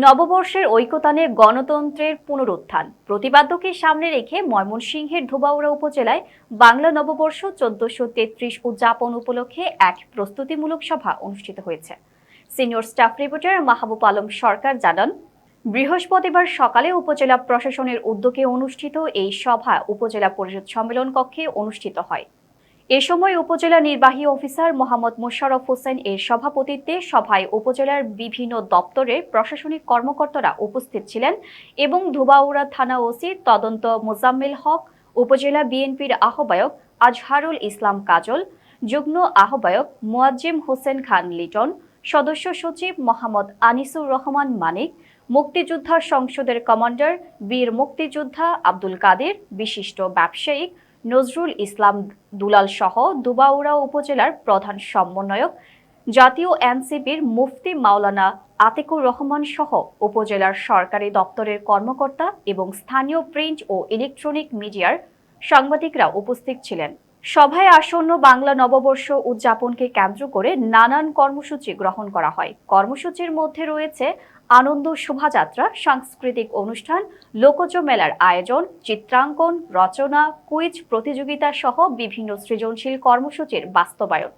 নববর্ষের ঐকতানে গণতন্ত্রের পুনরুত্থান প্রতিপাদ্যকে সামনে রেখে ময়মনসিংহের ধোবাউড়া উপজেলায় বাংলা নববর্ষ ১৪৩৩ উদযাপন উপলক্ষে এক প্রস্তুতিমূলক সভা অনুষ্ঠিত হয়েছে। Senior staff reporter Mahbub Alam সরকার জানান, বৃহস্পতিবার সকালে উপজেলা প্রশাসনের উদ্যোগে অনুষ্ঠিত এই সভা উপজেলা পরিষদ সম্মেলন কক্ষে অনুষ্ঠিত হয়। এ সময় উপজেলা নির্বাহী অফিসার মোহাম্মদ মোশাররফ হোসেন এর সভাপতিত্বে সভায় উপজেলার বিভিন্ন দপ্তরের প্রশাসনিক কর্মকর্তারা উপস্থিত ছিলেন এবং ধোবাউড়া থানা ওসি তদন্ত মোজাম্মেল হক, উপজেলা বিএনপির আহ্বায়ক আজহারুল ইসলাম কাজল, যুগ্ম আহ্বায়ক মুয়াজ্জেম হোসেন খান লিটন, সদস্য সচিব মোহাম্মদ আনিসুর রহমান মানিক, মুক্তিযোদ্ধা সংসদের কমান্ডার বীর মুক্তিযোদ্ধা আব্দুল কাদের, বিশিষ্ট ব্যবসায়িক নজরুল ইসলাম দুলাল সহ ধোবাউড়া উপজেলার প্রধান সমন্বয়ক, জাতীয় এনসিপির মুফতি মাওলানা আতিকুর রহমান সহ উপজেলার সরকারি দপ্তরের কর্মকর্তা এবং স্থানীয় প্রিন্ট ও ইলেকট্রনিক মিডিয়ার সাংবাদিকরা উপস্থিত ছিলেন। সভায় আসন্ন বাংলা নববর্ষ উদযাপনকে কেন্দ্র করে নানান কর্মসূচি গ্রহণ করা হয়। কর্মসূচির মধ্যে রয়েছে আনন্দ শোভাযাত্রা, সাংস্কৃতিক অনুষ্ঠান, লোকজ মেলার আয়োজন, চিত্রাঙ্কন, রচনা, কুইজ প্রতিযোগিতা সহ বিভিন্ন সৃজনশীল কর্মসূচির বাস্তবায়ন।